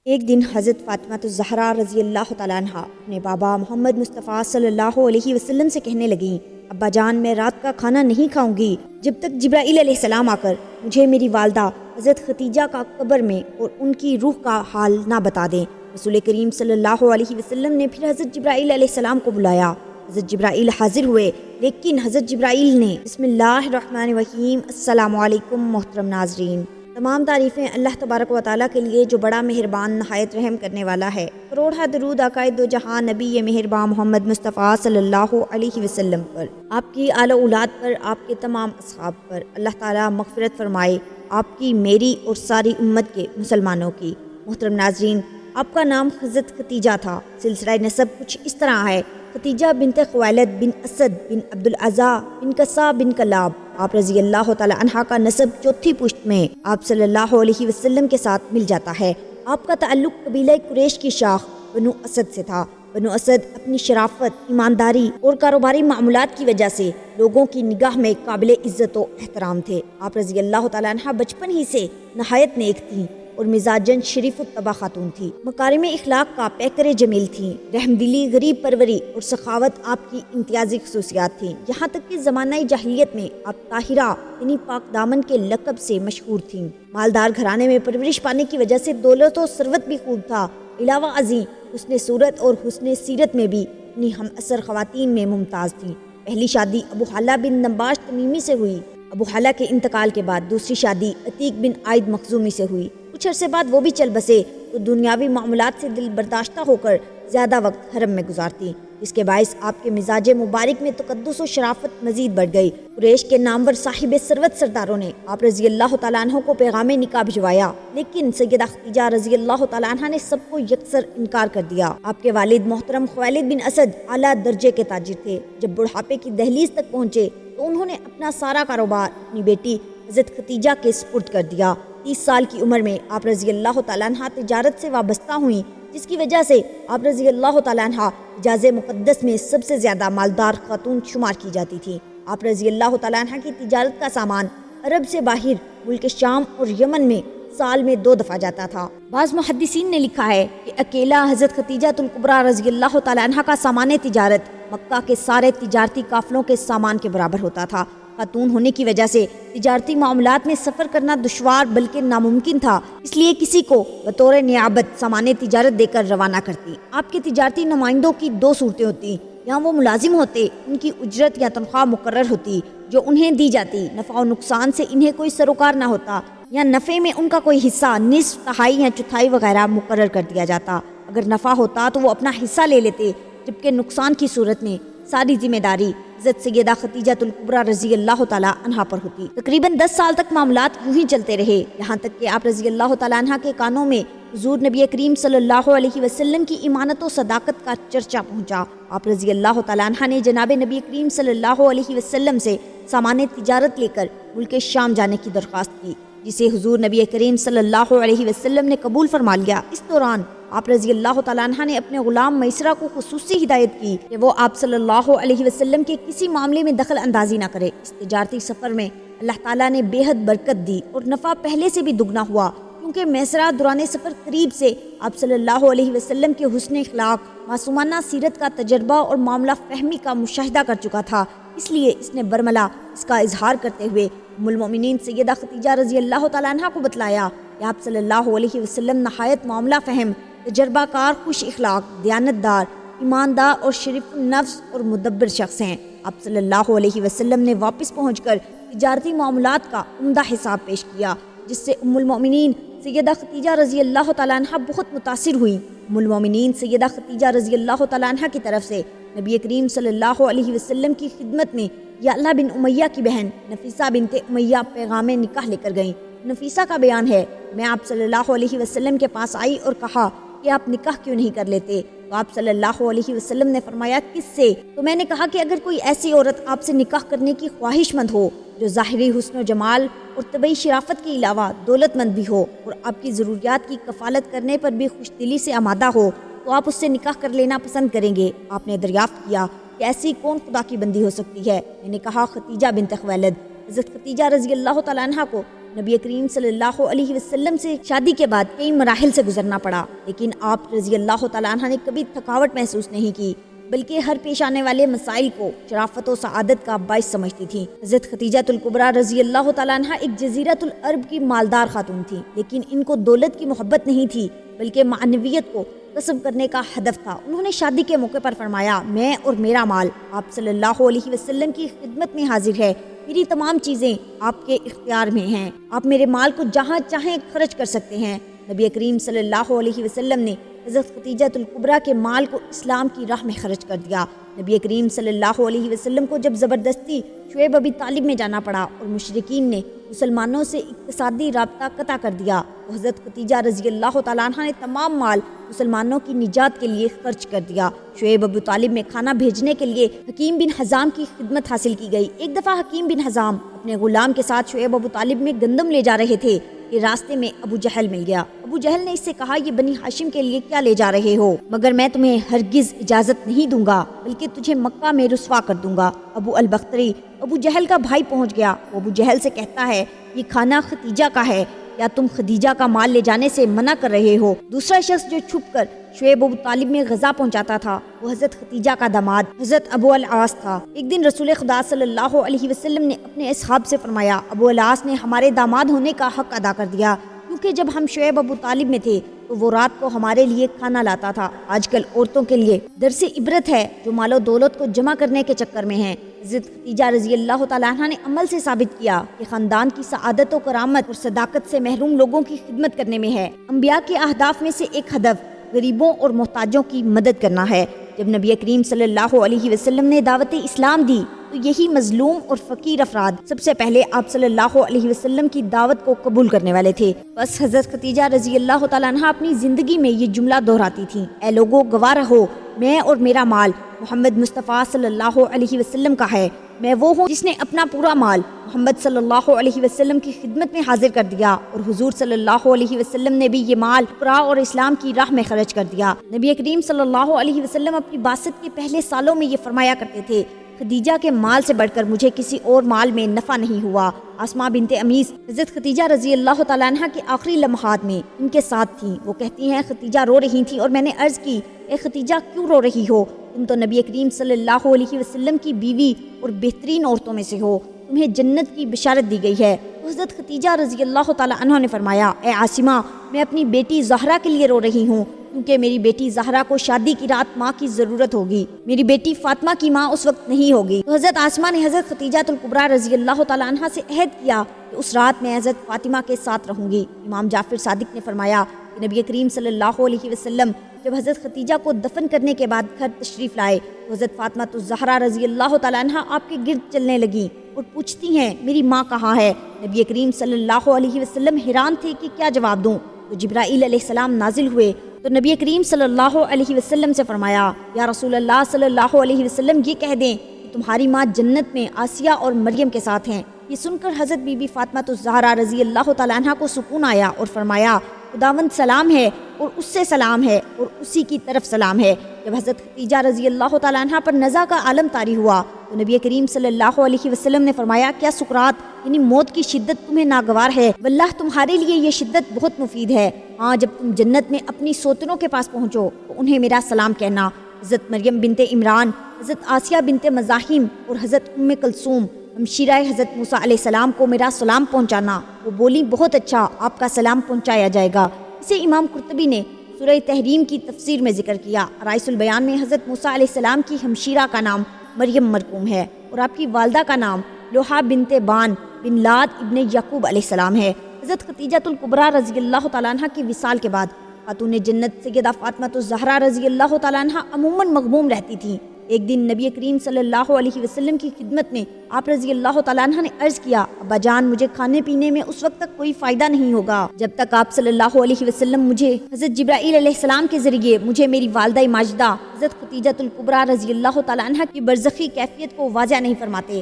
ایک دن حضرت فاطمہ الزہرا رضی اللہ تعالیٰ عنہ اپنے بابا محمد مصطفیٰ صلی اللہ علیہ وسلم سے کہنے لگیں، ابا جان، میں رات کا کھانا نہیں کھاؤں گی جب تک جبرائیل علیہ السلام آ کر مجھے میری والدہ حضرت خدیجہ کا قبر میں اور ان کی روح کا حال نہ بتا دیں۔ رسول کریم صلی اللہ علیہ وسلم نے پھر حضرت جبرائیل علیہ السلام کو بلایا۔ حضرت جبرائیل حاضر ہوئے، لیکن حضرت جبرائیل نے بسم اللہ الرحمن الرحیم السلام علیکم۔ محترم ناظرین، تمام تعریفیں اللہ تبارک و تعالیٰ کے لیے جو بڑا مہربان نہایت رحم کرنے والا ہے۔ کروڑہ درود آقائے دو جہاں نبی مہربان محمد مصطفیٰ صلی اللہ علیہ وسلم پر، آپ کی آل و اولاد پر، آپ کے تمام اصحاب پر اللہ تعالیٰ مغفرت فرمائے، آپ کی، میری اور ساری امت کے مسلمانوں کی۔ محترم ناظرین، آپ کا نام حضرت خدیجہ تھا۔ سلسلہ نسب کچھ اس طرح ہے: خدیجہ بنت خویلد بن اسد بن عبد العزا بن قصا بن کلاب۔ آپ رضی اللہ تعالی عنہ کا نسب چوتھی پشت میں آپ صلی اللہ علیہ وسلم کے ساتھ مل جاتا ہے۔ آپ کا تعلق قبیلہ قریش کی شاخ بنو اسد سے تھا۔ بنو اسد اپنی شرافت، ایمانداری اور کاروباری معاملات کی وجہ سے لوگوں کی نگاہ میں قابل عزت و احترام تھے۔ آپ رضی اللہ تعالی عنہ بچپن ہی سے نہایت نیک تھیں اور مزاجن شریف الطبع خاتون تھی۔ مکارم اخلاق کا پیکر جمیل تھیں۔ رحم دلی، غریب پروری اور سخاوت آپ کی امتیازی خصوصیات تھیں۔ یہاں تک کہ زمانہ جاہلیت میں آپ طاہرہ یعنی پاک دامن کے لقب سے مشہور تھیں۔ مالدار گھرانے میں پرورش پانے کی وجہ سے دولت و ثروت بھی خوب تھا۔ علاوہ ازیں حسن صورت اور حسن سیرت میں بھی اپنی ہم عصر خواتین میں ممتاز تھیں۔ پہلی شادی ابو حالہ بن نباش تمیمی سے ہوئی۔ ابو حالہ کے انتقال کے بعد دوسری شادی عتیق بن عائد مخزومی سے ہوئی۔ کچھ عرصے بعد وہ بھی چل بسے تو دنیاوی معاملات سے دل برداشتہ ہو کر زیادہ وقت حرم میں گزارتی، جس کے باعث آپ کے مزاج مبارک میں تقدس و شرافت مزید بڑھ گئی۔ قریش کے نامور صاحب ثروت سرداروں نے آپ رضی اللہ تعالیٰ عنہ کو پیغام نکاح بھجوایا، لیکن سیدہ خدیجہ رضی اللہ تعالیٰ عنہ نے سب کو یکسر انکار کر دیا۔ آپ کے والد محترم خویلد بن اسد اعلیٰ درجے کے تاجر تھے۔ جب بڑھاپے کی دہلیز تک پہنچے تو انہوں نے اپنا سارا کاروبار اپنی بیٹی حضرت خدیجہ کے سپرد کر دیا۔ 30 سال کی عمر میں آپ رضی اللہ تعالیٰ عنہ تجارت سے وابستہ ہوئیں، جس کی وجہ سے آپ رضی اللہ تعالیٰ عنہ حجاز مقدس میں سب سے زیادہ مالدار خاتون شمار کی جاتی تھی۔ آپ رضی اللہ تعالیٰ عنہ کی تجارت کا سامان عرب سے باہر ملک شام اور یمن میں سال میں 2 دفعہ جاتا تھا۔ بعض محدثین نے لکھا ہے کہ اکیلا حضرت خدیجہ الکبریٰ رضی اللہ تعالیٰ عنہ کا سامان تجارت مکہ کے سارے تجارتی قافلوں کے سامان کے برابر ہوتا تھا۔ خاتون ہونے کی وجہ سے تجارتی معاملات میں سفر کرنا دشوار بلکہ ناممکن تھا، اس لیے کسی کو بطور نیابت سامان تجارت دے کر روانہ کرتی۔ آپ کے تجارتی نمائندوں کی 2 صورتیں ہوتی: یا وہ ملازم ہوتے، ان کی اجرت یا تنخواہ مقرر ہوتی جو انہیں دی جاتی، نفع و نقصان سے انہیں کوئی سروکار نہ ہوتا، یا نفع میں ان کا کوئی حصہ نصف، تہائی یا چوتھائی وغیرہ مقرر کر دیا جاتا۔ اگر نفع ہوتا تو وہ اپنا حصہ لے لیتے، جبکہ نقصان کی صورت میں ساری ذمہ داری حضرت سیدہ خدیجہ الکبریٰ رضی اللہ تعالیٰ عنہ پر ہوتی۔ تقریباً 10 سال تک معاملات یوں ہی چلتے رہے، یہاں تک کہ آپ رضی اللہ تعالیٰ عنہ کے کانوں میں حضور نبی کریم صلی اللہ علیہ وسلم کی ایمانت و صداقت کا چرچا پہنچا۔ آپ رضی اللہ تعالیٰ عنہ نے جناب نبی کریم صلی اللہ علیہ وسلم سے سامان تجارت لے کر ملک شام جانے کی درخواست کی، جسے حضور نبی کریم صلی اللہ علیہ وسلم نے قبول فرما لیا۔ اس دوران آپ رضی اللہ تعالیٰ عنہ نے اپنے غلام میسرہ کو خصوصی ہدایت کی کہ وہ آپ صلی اللہ علیہ وسلم کے کسی معاملے میں دخل اندازی نہ کرے۔ اس تجارتی سفر میں اللہ تعالیٰ نے بے حد برکت دی اور نفع پہلے سے بھی دگنا ہوا، کیونکہ میسرہ دوران سفر قریب سے آپ صلی اللہ علیہ وسلم کے حسن اخلاق، معصومانہ سیرت کا تجربہ اور معاملہ فہمی کا مشاہدہ کر چکا تھا، اس لیے اس نے برملا اس کا اظہار کرتے ہوئے ام المؤمنین سیدہ خدیجہ رضی اللہ تعالیٰ عنہ کو بتلایا کہ آپ صلی اللہ علیہ وسلم نہایت معاملہ فہم، تجربہ کار، خوش اخلاق، دیانت دار، ایماندار اور شریف النفس اور مدبر شخص ہیں۔ آپ صلی اللہ علیہ وسلم نے واپس پہنچ کر تجارتی معاملات کا عمدہ حساب پیش کیا، جس سے ام المؤمنین سیدہ خدیجہ رضی اللہ تعالیٰ عنہ بہت متاثر ہوئیں۔ ام المؤمنین سیدہ خدیجہ رضی اللہ تعالیٰ عنہ کی طرف سے نبی کریم صلی اللہ علیہ وسلم کی خدمت میں یعلا بن امیہ کی بہن نفیسہ بنت امیہ پیغام نکاح لے کر گئیں۔ نفیسہ کا بیان ہے، میں آپ صلی اللہ علیہ وسلم کے پاس آئی اور کہا کہ آپ نکاح کیوں نہیں کر لیتے؟ تو آپ صلی اللہ علیہ وسلم نے فرمایا، کس سے؟ تو میں نے کہا کہ اگر کوئی ایسی عورت آپ سے نکاح کرنے کی خواہش مند ہو جو ظاہری حسن و جمال اور طبعی شرافت کے علاوہ دولت مند بھی ہو اور آپ کی ضروریات کی کفالت کرنے پر بھی خوش دلی سے آمادہ ہو، تو آپ اس سے نکاح کر لینا پسند کریں گے۔ آپ نے دریافت کیا کہ ایسی کون خدا کی بندی ہو سکتی ہے؟ میں نے کہا، خدیجہ بنت خویلد۔ حضرت خدیجہ رضی اللہ تعالیٰ عنہ کو نبی کریم صلی اللہ علیہ وسلم سے شادی کے بعد کئی مراحل سے گزرنا پڑا، لیکن آپ رضی اللہ تعالیٰ عنہ نے کبھی تھکاوٹ محسوس نہیں کی، بلکہ ہر پیش آنے والے مسائل کو شرافت و سعادت کا باعث سمجھتی تھی۔ حضرت خدیجہ الکبریٰ رضی اللہ تعالیٰ عنہ ایک جزیرۃ العرب کی مالدار خاتون تھی، لیکن ان کو دولت کی محبت نہیں تھی بلکہ معنویت کو کسب کرنے کا ہدف تھا۔ انہوں نے شادی کے موقع پر فرمایا، میں اور میرا مال آپ صلی اللہ علیہ وسلم کی خدمت میں حاضر ہے، میری تمام چیزیں آپ کے اختیار میں ہیں، آپ میرے مال کو جہاں چاہیں خرچ کر سکتے ہیں۔ نبی کریم صلی اللہ علیہ وسلم نے حضرت خدیجہ الکبریٰ کے مال کو اسلام کی راہ میں خرچ کر دیا۔ نبی کریم صلی اللہ علیہ وسلم کو جب زبردستی شعیب ابی طالب میں جانا پڑا اور مشرکین نے مسلمانوں سے اقتصادی رابطہ قطع کر دیا تو حضرت خدیجہ رضی اللہ تعالیٰ عنہ نے تمام مال مسلمانوں کی نجات کے لیے خرچ کر دیا۔ شعیب ابو طالب میں کھانا بھیجنے کے لیے حکیم بن حزام کی خدمت حاصل کی گئی۔ ایک دفعہ حکیم بن حزام اپنے غلام کے ساتھ شعیب ابو طالب میں گندم لے جا رہے تھے کہ راستے میں ابو جہل مل گیا۔ ابو جہل نے اس سے کہا، یہ بنی ہاشم کے لیے کیا لے جا رہے ہو؟ مگر میں تمہیں ہرگز اجازت نہیں دوں گا، بلکہ تجھے مکہ میں رسوا کر دوں گا۔ ابو البختری ابو جہل کا بھائی پہنچ گیا۔ وہ ابو جہل سے کہتا ہے، یہ کھانا خدیجہ کا ہے، یا تم خدیجہ کا مال لے جانے سے منع کر رہے ہو؟ دوسرا شخص جو چھپ کر شعیب ابو طالب میں غذا پہنچاتا تھا وہ حضرت خدیجہ کا داماد حضرت ابو العاص تھا۔ ایک دن رسول خدا صلی اللہ علیہ وسلم نے اپنے اصحاب سے فرمایا، ابو العاص نے ہمارے داماد ہونے کا حق ادا کر دیا، کیونکہ جب ہم شعیب ابو طالب میں تھے تو وہ رات کو ہمارے لیے کھانا لاتا تھا۔ آج کل عورتوں کے لیے درس عبرت ہے جو مال و دولت کو جمع کرنے کے چکر میں ہیں۔ حضرت خدیجہ رضی اللہ تعالیٰ عنہ نے عمل سے ثابت کیا کہ خاندان کی سعادت و کرامت اور صداقت سے محروم لوگوں کی خدمت کرنے میں ہے۔ انبیاء کے اہداف میں سے ایک ہدف غریبوں اور محتاجوں کی مدد کرنا ہے۔ جب نبی کریم صلی اللہ علیہ وسلم نے دعوت اسلام دی تو یہی مظلوم اور فقیر افراد سب سے پہلے آپ صلی اللہ علیہ وسلم کی دعوت کو قبول کرنے والے تھے۔ بس حضرت خدیجہ رضی اللہ تعالیٰ عنہ اپنی زندگی میں یہ جملہ دہراتی تھیں، اے لوگو گواہ رہو، میں اور میرا مال محمد مصطفیٰ صلی اللہ علیہ وسلم کا ہے۔ میں وہ ہوں جس نے اپنا پورا مال محمد صلی اللہ علیہ وسلم کی خدمت میں حاضر کر دیا، اور حضور صلی اللہ علیہ وسلم نے بھی یہ مال فقراء اور اسلام کی راہ میں خرچ کر دیا۔ نبی کریم صلی اللہ علیہ وسلم اپنی بعثت کے پہلے سالوں میں یہ فرمایا کرتے تھے، خدیجہ کے مال سے بڑھ کر مجھے کسی اور مال میں نفع نہیں ہوا۔ اسماء بنت امیس حضرت خدیجہ رضی اللہ تعالیٰ عنہ کے آخری لمحات میں ان کے ساتھ تھیں۔ وہ کہتی ہیں، خدیجہ رو رہی تھی اور میں نے عرض کی، اے خدیجہ کیوں رو رہی ہو؟ تم تو نبی کریم صلی اللہ علیہ وسلم کی بیوی اور بہترین عورتوں میں سے ہو، تمہیں جنت کی بشارت دی گئی ہے۔ تو حضرت خدیجہ رضی اللہ تعالیٰ عنہ نے فرمایا، اے عاصمہ، میں اپنی بیٹی زہرا کے لیے رو رہی ہوں، کیونکہ میری بیٹی زہرا کو شادی کی رات ماں کی ضرورت ہوگی، میری بیٹی فاطمہ کی ماں اس وقت نہیں ہوگی۔ تو حضرت عاصمہ نے حضرت خدیجہ الکبریٰ رضی اللہ تعالیٰ عنہ سے عہد کیا کہ اس رات میں حضرت فاطمہ کے ساتھ رہوں گی۔ امام جعفر صادق نے فرمایا کہ نبی کریم صلی اللہ علیہ وسلم جب حضرت خدیجہ کو دفن کرنے کے بعد گھر تشریف لائے تو حضرت فاطمہ الزہرا رضی اللہ تعالیٰ عنہ آپ کے گرد چلنے لگیں اور پوچھتی ہیں، میری ماں کہاں ہے؟ نبی کریم صلی اللہ علیہ وسلم حیران تھے کہ کیا جواب دوں۔ تو جبرائیل علیہ السلام نازل ہوئے تو نبی کریم صلی اللہ علیہ وسلم سے فرمایا، یا رسول اللہ صلی اللہ علیہ وسلم، یہ کہہ دیں کہ تمہاری ماں جنت میں آسیہ اور مریم کے ساتھ ہیں۔ یہ سن کر حضرت بی بی فاطمہ الزہرا رضی اللہ تعالیٰ عنہ کو سکون آیا اور فرمایا، خداوند سلام ہے اور اس سے سلام ہے اور اسی کی طرف سلام ہے۔ جب حضرت خدیجہ رضی اللہ تعالیٰ عنہ پر نزا کا عالم طاری ہوا تو نبی کریم صلی اللہ علیہ وسلم نے فرمایا، کیا سکرات یعنی موت کی شدت تمہیں ناگوار ہے؟ واللہ تمہارے لیے یہ شدت بہت مفید ہے۔ ہاں، جب تم جنت میں اپنی سوتنوں کے پاس پہنچو تو انہیں میرا سلام کہنا۔ حضرت مریم بنت عمران، حضرت آسیہ بنت مزاحم اور حضرت ام کلثوم ہمشیرہ حضرت موسیٰ علیہ السلام کو میرا سلام پہنچانا۔ وہ بولی، بہت اچھا، آپ کا سلام پہنچایا جائے گا۔ اسے امام قرطبی نے سورہ تحریم کی تفسیر میں ذکر کیا۔ رائس البیان میں حضرت موسیٰ علیہ السلام کی ہمشیرہ کا نام مریم مرقوم ہے اور آپ کی والدہ کا نام لوحہ بنت بان بن لاد ابن یعقوب علیہ السلام ہے۔ حضرت خدیجہ الکبریٰ رضی اللہ تعالیٰ عنہ کے وصال کے بعد خاتون جنت سیدہ فاطمہ الزہرا رضی اللہ تعالیٰ عنہ عموماً مغموم رہتی تھیں۔ ایک دن نبی کریم صلی اللہ علیہ وسلم کی خدمت میں آپ رضی اللہ تعالیٰ عنہ نے عرض کیا، ابا جان، مجھے کھانے پینے میں اس وقت تک کوئی فائدہ نہیں ہوگا جب تک آپ صلی اللہ علیہ وسلم مجھے حضرت جبرائیل علیہ السلام کے ذریعے مجھے میری والدہ ماجدہ حضرت خدیجہ الکبریٰ رضی اللہ تعالیٰ عنہ کی برزخی کیفیت کو واضح نہیں فرماتے۔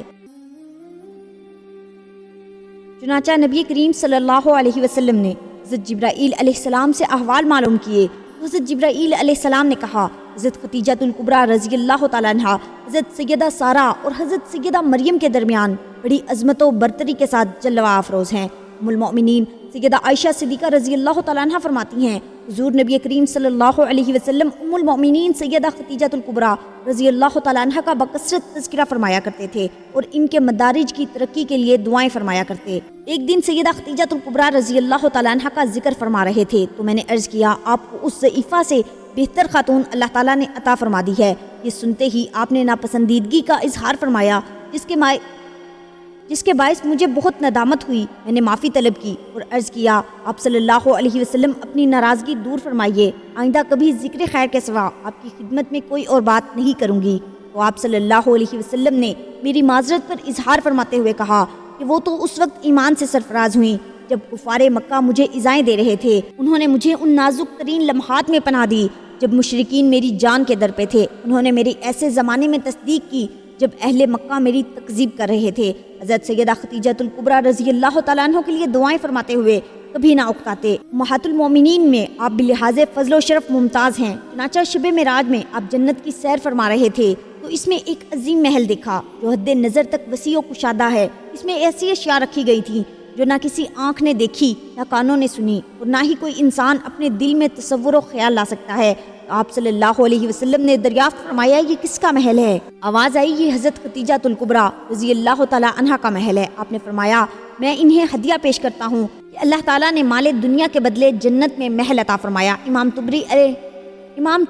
چنانچہ نبی کریم صلی اللہ علیہ وسلم نے حضرت جبرائیل علیہ السلام سے احوال معلوم کیے۔ حضرت جبرائیل علیہ السلام نے کہا، حضرت خدیجہ الکبریٰ رضی اللہ تعالیٰ عنہ حضرت سیدہ سارہ اور حضرت سیدہ مریم کے درمیان بڑی عظمت و برتری کے ساتھ جلوہ افروز ہیں۔ ام المؤمنین سیدہ عائشہ صدیقہ رضی اللہ تعالیٰ عنہ فرماتی ہیں حضور نبی کریم صلی اللہ علیہ وسلم ام المؤمنین سیدہ خدیجہ الکبریٰ رضی اللہ تعالیٰ عنہ کا بکثرت تذکرہ فرمایا کرتے تھے اور ان کے مدارج کی ترقی کے لیے دعائیں فرمایا کرتے۔ ایک دن سیدہ خدیجہ الکبریٰ رضی اللہ تعالیٰ عنہ کا ذکر فرما رہے تھے تو میں نے عرض کیا آپ کو اس ضعیفہ سے بہتر خاتون اللہ تعالیٰ نے عطا فرما دی ہے۔ یہ سنتے ہی آپ نے ناپسندیدگی کا اظہار فرمایا جس کے باعث مجھے بہت ندامت ہوئی۔ میں نے معافی طلب کی اور عرض کیا آپ صلی اللہ علیہ وسلم اپنی ناراضگی دور فرمائیے، آئندہ کبھی ذکر خیر کے سوا آپ کی خدمت میں کوئی اور بات نہیں کروں گی۔ تو آپ صلی اللہ علیہ وسلم نے میری معذرت پر اظہار فرماتے ہوئے کہا کہ وہ تو اس وقت ایمان سے سرفراز ہوئیں جب کفار مکہ مجھے ایذائیں دے رہے تھے۔ انہوں نے مجھے ان نازک ترین لمحات میں پناہ دی جب مشرکین میری جان کے در پہ تھے۔ انہوں نے میری ایسے زمانے میں تصدیق کی جب اہل مکہ میری تکذیب کر رہے تھے۔ حضرت سیدہ خدیجہ الکبریٰ رضی اللہ تعالیٰ عنہ کے لیے دعائیں فرماتے ہوئے کبھی نہ اکتاتے۔ امہات المومنین میں آپ بلحاظ فضل و شرف ممتاز ہیں۔ چنانچہ شب معراج میں آپ جنت کی سیر فرما رہے تھے تو اس میں ایک عظیم محل دیکھا جو حد نظر تک وسیع و کشادہ ہے۔ اس میں ایسی اشیاء رکھی گئی تھی جو نہ کسی آنکھ نے دیکھی نہ کانوں نے سنی اور نہ ہی کوئی انسان اپنے دل میں تصور و خیال لا سکتا ہے۔ آپ صلی اللہ علیہ وسلم نے دریافت فرمایا یہ کس کا محل ہے؟ آواز آئی یہ حضرت خدیجہ الکبریٰ رضی اللہ تعالیٰ عنہ کا محل ہے۔ آپ نے فرمایا میں انہیں ہدیہ پیش کرتا ہوں کہ اللہ تعالیٰ نے مال دنیا کے بدلے جنت میں محل عطا فرمایا۔ امام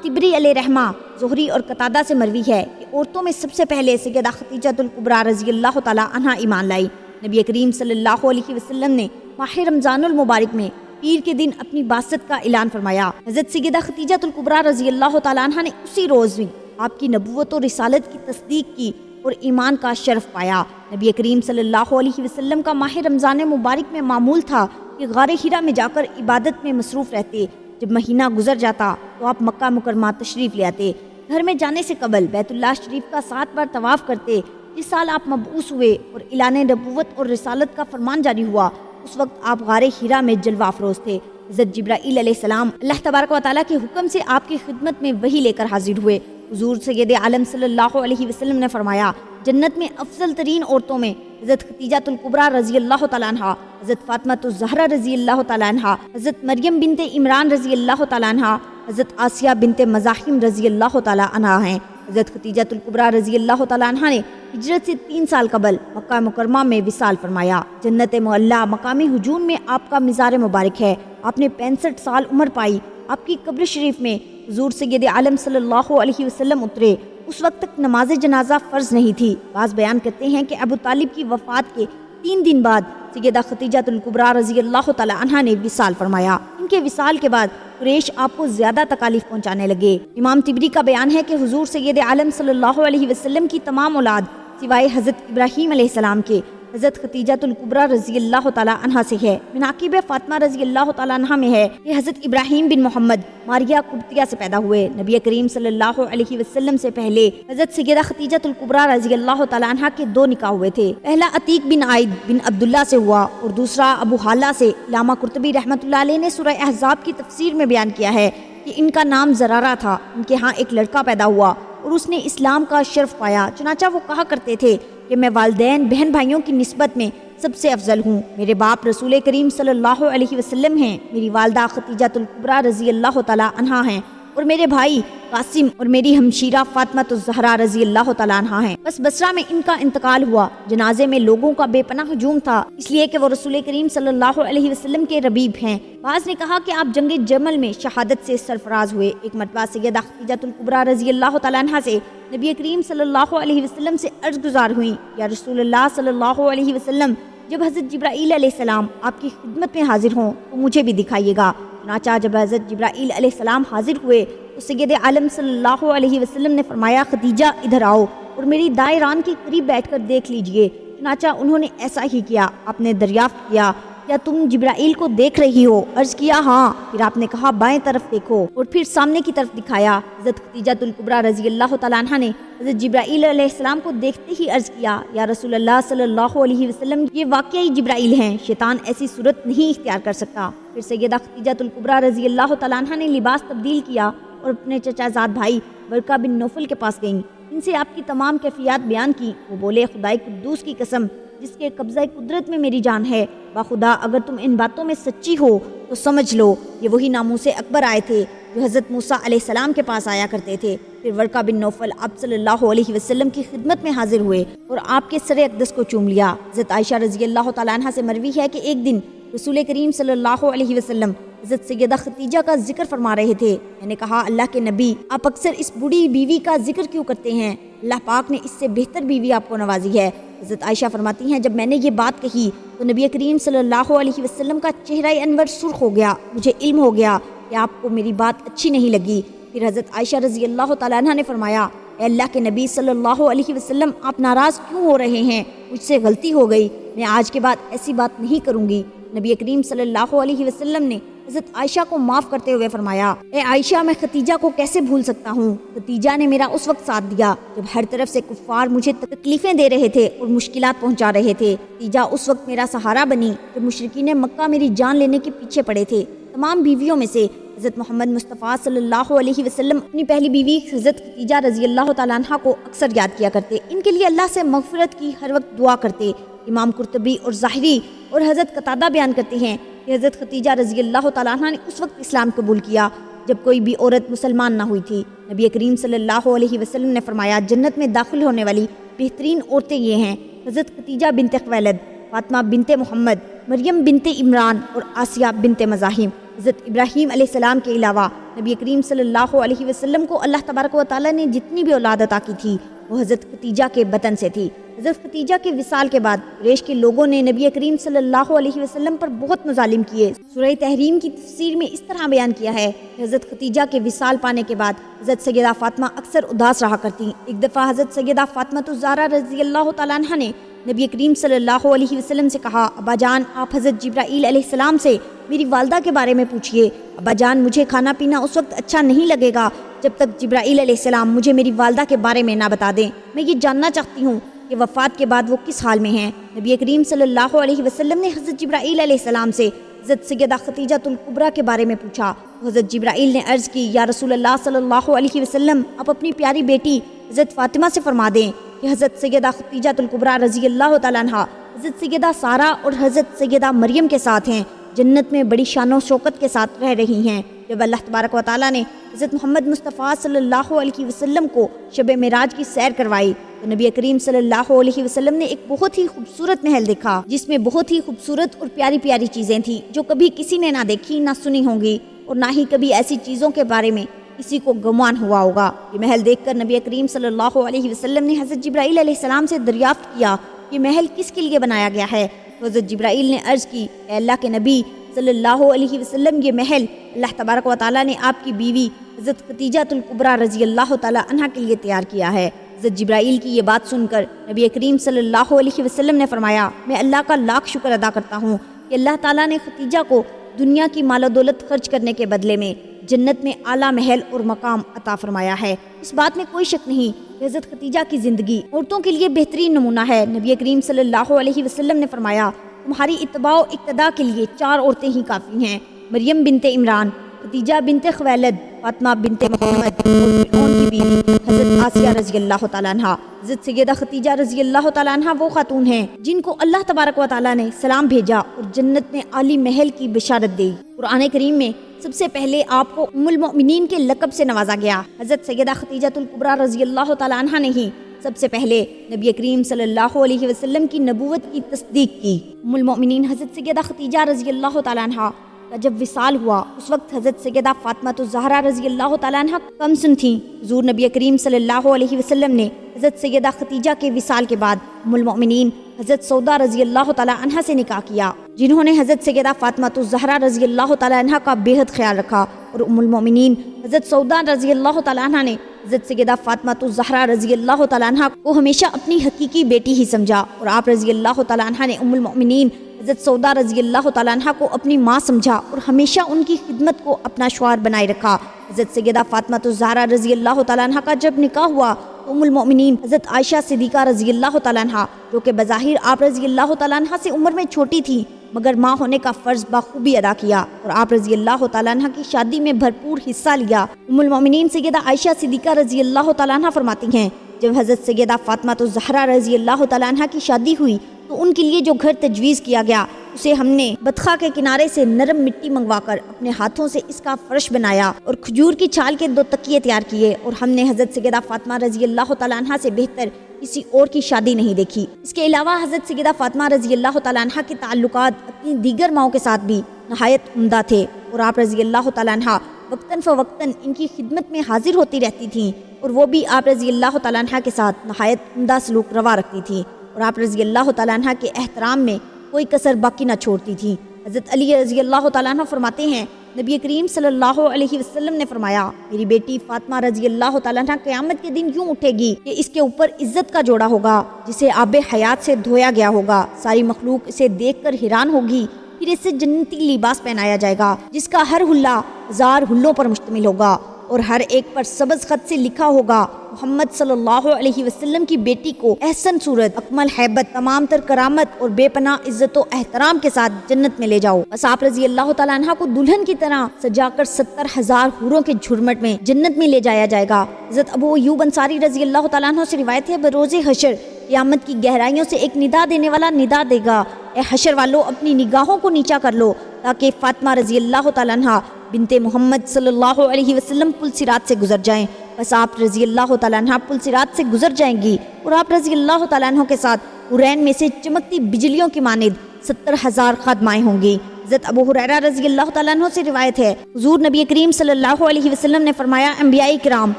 طبری علیہ رحمہ زہری اور قتادہ سے مروی ہے کہ عورتوں میں سب سے پہلے سیدہ خدیجہ الکبریٰ رضی اللہ تعالیٰ عنہ ایمان لائی۔ نبی کریم صلی اللہ علیہ وسلم نے ماہ رمضان المبارک میں پیر کے دن اپنی بعثت کا اعلان فرمایا۔ حضرت سیدہ خدیجہ الکبریٰ رضی اللہ تعالیٰ عنہ نے اسی روز بھی آپ کی نبوت و رسالت کی تصدیق کی اور ایمان کا شرف پایا۔ نبی کریم صلی اللہ علیہ وسلم کا ماہ رمضان مبارک میں معمول تھا کہ غار حرا میں جا کر عبادت میں مصروف رہتے۔ جب مہینہ گزر جاتا تو آپ مکہ مکرمہ تشریف لے آتے۔ گھر میں جانے سے قبل بیت اللہ شریف کا 7 بار طواف کرتے۔ جس سال آپ مبعوث ہوئے اور اعلان نبوت اور رسالت کا فرمان جاری ہوا اس وقت آپ غار حرا میں جلوہ افروز تھے۔ حضرت جبرائیل علیہ السلام اللہ تبارک و تعالیٰ کے حکم سے آپ کی خدمت میں وحی لے کر حاضر ہوئے۔ حضور سید عالم صلی اللہ علیہ وسلم نے فرمایا جنت میں افضل ترین عورتوں میں حضرت خدیجہ الکبریٰ رضی اللہ تعالیٰ عنہ، حضرت فاطمہ الزہرا رضی اللہ تعالیٰ عنہ، حضرت مریم بنت عمران رضی اللہ تعالیٰ عنہ، حضرت آسیہ بنت مزاحم رضی اللہ تعالیٰ عنہ ہیں۔ حضرت خدیجہ الکبریٰ رضی اللہ تعالیٰ عنہ نے ہجرت سے 3 سال قبل مکہ مکرمہ میں وصال فرمایا۔ جنت معلیٰ مقام ہجون میں آپ کا مزار مبارک ہے۔ آپ نے 65 سال عمر پائی۔ آپ کی قبر شریف میں حضور سید عالم صلی اللہ علیہ وسلم اترے۔ اس وقت تک نماز جنازہ فرض نہیں تھی۔ بعض بیان کرتے ہیں کہ ابو طالب کی وفات کے 3 دن بعد سیدہ خدیجہ الکبریٰ رضی اللہ تعالیٰ عنہ نے وصال فرمایا۔ ان کے وصال کے بعد قریش آپ کو زیادہ تکالیف پہنچانے لگے۔ امام طبری کا بیان ہے کہ حضور سید عالم صلی اللہ علیہ وسلم کی تمام اولاد سوائے حضرت ابراہیم علیہ السلام کے حضرت خدیجہ الکبریٰ رضی اللہ تعالیٰ عنہ سے ہے۔ مناقب فاطمہ رضی اللہ تعالیٰ عنہ میں ہے کہ حضرت ابراہیم بن محمد ماریہ قبطیہ سے پیدا ہوئے۔ نبی کریم صلی اللہ علیہ وسلم سے پہلے حضرت سیدہ خدیجہ الکبریٰ رضی اللہ تعالیٰ عنہ کے 2 نکاح ہوئے تھے۔ پہلا عتیق بن عائد بن عبداللہ سے ہوا اور دوسرا ابو حالہ سے۔ علامہ قرطبی رحمۃ اللہ علیہ نے سورہ احزاب کی تفسیر میں بیان کیا ہے کہ ان کا نام زرارہ تھا۔ ان کے ہاں ایک لڑکا پیدا ہوا اور اس نے اسلام کا شرف پایا۔ چنانچہ وہ کہا کرتے تھے کہ میں والدین بہن بھائیوں کی نسبت میں سب سے افضل ہوں۔ میرے باپ رسول کریم صلی اللہ علیہ وسلم ہیں، میری والدہ خدیجہ الکبریٰ رضی اللہ تعالیٰ عنہ ہیں اور میرے بھائی قاسم اور میری ہمشیرہ فاطمہ الزہرا رضی اللہ تعالیٰ عنہ ہیں۔ بس بصرہ میں ان کا انتقال ہوا۔ جنازے میں لوگوں کا بے پناہ ہجوم تھا اس لیے کہ وہ رسول کریم صلی اللہ علیہ وسلم کے ربیب ہیں۔ بعض نے کہا کہ آپ جنگ جمل میں شہادت سے سرفراز ہوئے۔ ایک مرتبہ سیدہ خدیجہ الکبریٰ رضی اللہ تعالیٰ عنہ سے نبی کریم صلی اللہ علیہ وسلم سے عرض گزار ہوئیں یا رسول اللہ صلی اللہ علیہ وسلم جب حضرت جبرائیل علیہ السلام آپ کی خدمت میں حاضر ہوں تو مجھے بھی دکھائیے گا۔ چنانچہ جب حضرت جبرائیل علیہ السلام حاضر ہوئے تو سید عالم صلی اللہ علیہ وسلم نے فرمایا خدیجہ ادھر آؤ اور میری دائیں ران کے قریب بیٹھ کر دیکھ لیجئے۔ چنانچہ انہوں نے ایسا ہی کیا۔ آپ نے دریافت کیا کیا تم جبرائیل کو دیکھ رہی ہو؟ عرض کیا ہاں۔ پھر آپ نے کہا بائیں طرف دیکھو اور پھر سامنے کی طرف دکھایا۔ حضرت خدیجہ الکبریٰ رضی اللہ تعالیٰ عنہ نے حضرت جبرائیل علیہ السلام کو دیکھتے ہی عرض کیا یا رسول اللہ صلی اللہ علیہ وسلم یہ واقعی جبرائیل ہیں، شیطان ایسی صورت نہیں اختیار کر سکتا۔ پھر سیدہ خدیجہ الکبریٰ رضی اللہ تعالیٰ عنہ نے لباس تبدیل کیا اور اپنے چچا زاد بھائی ورقہ بن نوفل کے پاس گئیں۔ ان سے آپ کی تمام کیفیات بیان کی۔ وہ بولے خدائے قدوس کی قسم جس کے قبضہ قدرت میں میری جان ہے، باخدا اگر تم ان باتوں میں سچی ہو تو سمجھ لو یہ وہی ناموس اکبر آئے تھے جو حضرت موسیٰ علیہ السلام کے پاس آیا کرتے تھے۔ پھر ورقہ بن نوفل آپ صلی اللہ علیہ وسلم کی خدمت میں حاضر ہوئے اور آپ کے سر اقدس کو چوم لیا۔ حضرت عائشہ رضی اللہ تعالیٰ عنہ سے مروی ہے کہ ایک دن رسول کریم صلی اللہ علیہ وسلم حضرت سیدہ خدیجہ کا ذکر فرما رہے تھے۔ میں نے کہا، اللہ کے نبی، آپ اکثر اس بوڑھی بیوی کا ذکر کیوں کرتے ہیں؟ اللہ پاک نے اس سے بہتر بیوی آپ کو نوازی ہے۔ حضرت عائشہ فرماتی ہیں، جب میں نے یہ بات کہی تو نبی کریم صلی اللہ علیہ وسلم کا چہرہ انور سرخ ہو گیا۔ مجھے علم ہو گیا کہ آپ کو میری بات اچھی نہیں لگی۔ پھر حضرت عائشہ رضی اللہ تعالیٰ عنہ نے فرمایا، اے اللہ کے نبی صلی اللہ علیہ وسلم، آپ ناراض کیوں ہو رہے ہیں؟ مجھ سے غلطی ہو گئی، میں آج کے بعد ایسی بات نہیں کروں گی۔ نبی کریم صلی اللہ علیہ وسلم نے حضرت عائشہ کو معاف کرتے ہوئے فرمایا، اے عائشہ، میں ختیجہ کو کیسے بھول سکتا ہوں؟ ختیجہ نے میرا اس وقت ساتھ دیا جب ہر طرف سے کفار مجھے تکلیفیں دے رہے تھے اور مشکلات پہنچا رہے تھے۔ ختیجہ اس وقت میرا سہارا بنی جب مشرکین مکہ میری جان لینے کے پیچھے پڑے تھے۔ تمام بیویوں میں سے حضرت محمد مصطفیٰ صلی اللہ علیہ وسلم اپنی پہلی بیوی حضرت ختیجہ رضی اللہ تعالیٰ عنہ کو اکثر یاد کیا کرتے، ان کے لیے اللہ سے مغفرت کی ہر وقت دعا کرتے۔ امام قرطبی اور ظاہری اور حضرت قتادہ بیان کرتے ہیں کہ حضرت ختیجہ رضی اللہ تعالیٰ عنہ نے اس وقت اسلام قبول کیا جب کوئی بھی عورت مسلمان نہ ہوئی تھی۔ نبی کریم صلی اللہ علیہ وسلم نے فرمایا، جنت میں داخل ہونے والی بہترین عورتیں یہ ہیں: حضرت ختیجہ بنت خویلد، فاطمہ بنت محمد، مریم بنت عمران اور آسیہ بنت مزاحم۔ حضرت ابراہیم علیہ السلام کے علاوہ نبی کریم صلی اللہ علیہ وسلم کو اللہ تبارک و تعالیٰ نے جتنی بھی اولاد عطا کی تھی وہ حضرت ختیجہ کے بطن سے تھی۔ حضرت ختیجہ کے وصال کے بعد قریش کے لوگوں نے نبی کریم صلی اللہ علیہ وسلم پر بہت مظالم کیے۔ سورہ تحریم کی تفسیر میں اس طرح بیان کیا ہے کہ حضرت ختیجہ کے وصال پانے کے بعد حضرت سیدہ فاطمہ اکثر اداس رہا کرتی۔ ایک دفعہ حضرت سیدہ فاطمہ الزہرا رضی اللہ تعالیٰ عنہ نے نبی کریم صلی اللہ علیہ وسلم سے کہا، ابا جان، آپ حضرت جبرائیل علیہ السلام سے میری والدہ کے بارے میں پوچھئے۔ ابا جان، مجھے کھانا پینا اس وقت اچھا نہیں لگے گا جب تک جبرائیل علیہ السلام مجھے میری والدہ کے بارے میں نہ بتا دیں۔ میں یہ جاننا چاہتی ہوں کہ وفات کے بعد وہ کس حال میں ہیں۔ نبی کریم صلی اللہ علیہ وسلم نے حضرت جبرائیل علیہ السلام سے حضرت سیدہ خدیجہ الکبریٰ کے بارے میں پوچھا۔ حضرت جبرائیل نے عرض کی، یا رسول اللہ صلی اللہ علیہ وسلم، آپ اپنی پیاری بیٹی حضرت فاطمہ سے فرما دیں کہ حضرت سیدہ خدیجہ الکبریٰ رضی اللہ تعالیٰ عنہ حضرت سیدہ سارہ اور حضرت سیدہ مریم کے ساتھ ہیں، جنت میں بڑی شان و شوکت کے ساتھ رہ رہی ہیں۔ جب اللہ تبارک و تعالیٰ نے حضرت محمد مصطفیٰ صلی اللہ علیہ وسلم کو شب معراج کی سیر کروائی تو نبی کریم صلی اللہ علیہ وسلم نے ایک بہت ہی خوبصورت محل دیکھا جس میں بہت ہی خوبصورت اور پیاری پیاری چیزیں تھیں جو کبھی کسی نے نہ دیکھی نہ سنی ہوں گی، اور نہ ہی کبھی ایسی چیزوں کے بارے میں کسی کو گمان ہوا ہوگا۔ یہ محل دیکھ کر نبی کریم صلی اللہ علیہ وسلم نے حضرت جبرائیل علیہ السلام سے دریافت کیا، یہ محل کس کے لیے بنایا گیا ہے؟ حضرت جبرائیل نے عرض کی، اے اللہ کے نبی صلی اللہ علیہ وسلم، یہ محل اللہ تبارک و تعالیٰ نے آپ کی بیوی حضرت خدیجہ الکبریٰ رضی اللہ تعالیٰ عنہ کے لیے تیار کیا ہے۔ حضرت جبرائیل کی یہ بات سن کر نبی کریم صلی اللہ علیہ وسلم نے فرمایا، میں اللہ کا لاکھ شکر ادا کرتا ہوں کہ اللہ تعالیٰ نے خدیجہ کو دنیا کی مال و دولت خرچ کرنے کے بدلے میں جنت میں اعلیٰ محل اور مقام عطا فرمایا ہے۔ اس بات میں کوئی شک نہیں کہ حضرت خدیجہ کی زندگی عورتوں کے لیے بہترین نمونہ ہے۔ نبی کریم صلی اللہ علیہ وسلم نے فرمایا، تمہاری اتباع و اقتداء کے لیے 4 عورتیں ہی کافی ہیں: مریم بنت عمران، خدیجہ بنت خویلد، فاطمہ بنت محمد اور فرعون کی بیوی حضرت آسیہ رضی اللہ تعالیٰ عنہ۔ حضرت سیدہ خدیجہ رضی اللہ تعالیٰ عنہ وہ خاتون ہیں جن کو اللہ تبارک و تعالیٰ نے سلام بھیجا اور جنت میں عالی محل کی بشارت دی۔ قرآن کریم میں سب سے پہلے آپ کو ام المؤمنین کے لقب سے نوازا گیا۔ حضرت سیدہ خدیجہ الکبریٰ رضی اللہ تعالیٰ عنہ نے ہی سب سے پہلے نبی کریم صلی اللہ علیہ وسلم کی نبوت کی تصدیق کی۔ ام المؤمنین حضرت سیدہ خدیجہ رضی اللہ تعالیٰ عنہ کا جب وصال ہوا اس وقت حضرت سیدہ فاطمہ الزہرا رضی اللہ تعالیٰ عنہ کم سن تھیں۔ حضور نبی کریم صلی اللہ علیہ وسلم نے حضرت سیدہ خدیجہ کے وصال کے بعد ام المؤمنین حضرت سودا رضی اللہ تعالیٰ عنہ سے نکاح کیا، جنہوں نے حضرت سیدہ فاطمہ الزہرا رضی اللہ تعالیٰ عنہ کا بے حد خیال رکھا، اور ام المؤمنین حضرت سودا رضی اللہ تعالیٰ عنہ نے حضرت سیدہ فاطمہ الزہرا رضی اللہ تعالیٰ عنہ کو ہمیشہ اپنی حقیقی بیٹی ہی سمجھا، اور آپ رضی اللہ تعالیٰ عنہ نے ام المؤمنین حضرت سودا رضی اللہ تعالیٰ عنہ کو اپنی ماں سمجھا اور ہمیشہ ان کی خدمت کو اپنا شعار بنائے رکھا۔ حضرت سیدہ فاطمہ الزہرا رضی اللہ تعالیٰ عنہ کا جب نکاح ہوا تو ام المؤمنین حضرت عائشہ صدیقہ رضی اللہ تعالیٰ عنہ، جو کہ بظاہر آپ رضی اللہ تعالیٰ عنہ سے عمر میں چھوٹی تھی مگر ماں ہونے کا فرض بخوبی ادا کیا اور آپ رضی اللہ تعالیٰ عنہ کی شادی میں بھرپور حصہ لیا۔ ام المؤمنین سیدہ عائشہ صدیقہ رضی اللہ تعالیٰ عنہ فرماتی ہیں، جب حضرت سیدہ فاطمہ الزہرا رضی اللہ تعالیٰ عنہ کی شادی ہوئی تو ان کے لیے جو گھر تجویز کیا گیا اسے ہم نے بطخہ کے کنارے سے نرم مٹی منگوا کر اپنے ہاتھوں سے اس کا فرش بنایا اور کھجور کی چھال کے 2 تکیے تیار کیے، اور ہم نے حضرت سیدہ فاطمہ رضی اللہ تعالیٰ عنہ سے بہتر کسی اور کی شادی نہیں دیکھی۔ اس کے علاوہ حضرت سیدہ فاطمہ رضی اللہ تعالیٰ عنہ کے تعلقات اپنی دیگر ماؤں کے ساتھ بھی نہایت عمدہ تھے، اور آپ رضی اللہ تعالیٰ عنہ وقتاً فوقتاً ان کی خدمت میں حاضر ہوتی رہتی تھیں، اور وہ بھی آپ رضی اللہ تعالیٰ عنہ کے ساتھ نہایت عمدہ سلوک روا رکھتی تھیں، اور آپ رضی اللہ تعالیٰ عنہ کے احترام میں کوئی کسر باقی نہ چھوڑتی تھیں۔ حضرت علی رضی اللہ تعالیٰ عنہ فرماتے ہیں، نبی کریم صلی اللہ علیہ وسلم نے فرمایا، میری بیٹی فاطمہ رضی اللہ تعالیٰ عنہ قیامت کے دن یوں اٹھے گی کہ اس کے اوپر عزت کا جوڑا ہوگا جسے آب حیات سے دھویا گیا ہوگا، ساری مخلوق اسے دیکھ کر حیران ہوگی، پھر اسے جنتی لباس پہنایا جائے گا جس کا ہر حلہ 1000 حلوں پر مشتمل ہوگا، اور ہر ایک پر سبز خط سے لکھا ہوگا، محمد صلی اللہ علیہ وسلم کی بیٹی کو احسن صورت، اکمل ہیبت، تمام تر کرامت اور بے پناہ عزت و احترام کے ساتھ جنت میں لے جاؤ۔ بس آپ رضی اللہ تعالیٰ عنہ کو دلہن کی طرح سجا کر 70,000 حوروں کے جھرمٹ میں جنت میں لے جایا جائے گا۔ حضرت ابو ایوب انصاری رضی اللہ تعالیٰ عنہ سے روایت ہے، بروز حشر قیامت کی گہرائیوں سے ایک ندا دینے والا ندا دے گا، اے حشر والو اپنی نگاہوں کو نیچا کر لو تاکہ فاطمہ رضی اللہ تعالیٰ عنہ بنت محمد صلی اللہ علیہ وسلم پل صراط سے گزر جائیں۔ بس آپ رضی اللہ تعالیٰ عنہ پل صراط سے گزر جائیں گی، اور آپ رضی اللہ تعالیٰ عنہ کے ساتھ حورین میں سے چمکتی بجلیوں کی مانند 70,000 خادمائیں ہوں گی۔ حضرت ابو ہریرہ رضی اللہ تعالیٰ عنہ سے روایت ہے، حضور نبی کریم صلی اللہ علیہ وسلم نے فرمایا، انبیاء کرام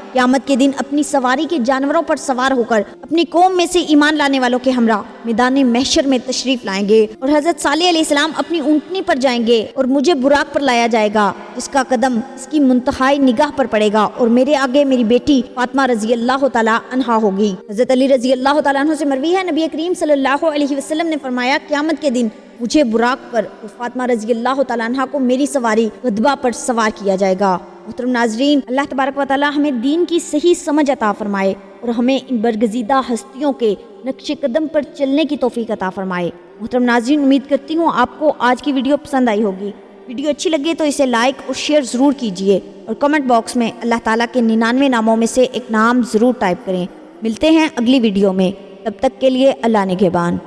قیامت کے دن اپنی سواری کے جانوروں پر سوار ہو کر اپنی قوم میں سے ایمان لانے والوں کے ہمراہ میدان محشر میں تشریف لائیں گے، اور حضرت صالح علیہ السلام اپنی اونٹنی پر جائیں گے اور مجھے براق پر لایا جائے گا جس کا قدم اس کی منتہائی نگاہ پر پڑے گا، اور میرے آگے میری بیٹی فاطمہ رضی اللہ تعالیٰ عنہا ہوگی۔ حضرت علی رضی اللہ تعالیٰ عنہ سے مروی ہے، نبی کریم صلی اللہ علیہ وسلم نے فرمایا، قیامت کے دن مجھے براق پر اور فاطمہ رضی اللہ تعالیٰ عنہ کو میری سواری غدبہ پر سوار کیا جائے گا۔ محترم ناظرین، اللہ تبارک و تعالیٰ ہمیں دین کی صحیح سمجھ عطا فرمائے اور ہمیں ان برگزیدہ ہستیوں کے نقش قدم پر چلنے کی توفیق عطا فرمائے۔ محترم ناظرین، امید کرتی ہوں آپ کو آج کی ویڈیو پسند آئی ہوگی۔ ویڈیو اچھی لگے تو اسے لائک اور شیئر ضرور کیجئے، اور کمنٹ باکس میں اللہ تعالیٰ کے 99 ناموں میں سے ایک نام ضرور ٹائپ کریں۔ ملتے ہیں اگلی ویڈیو میں، تب تک کے لیے اللہ نگہبان۔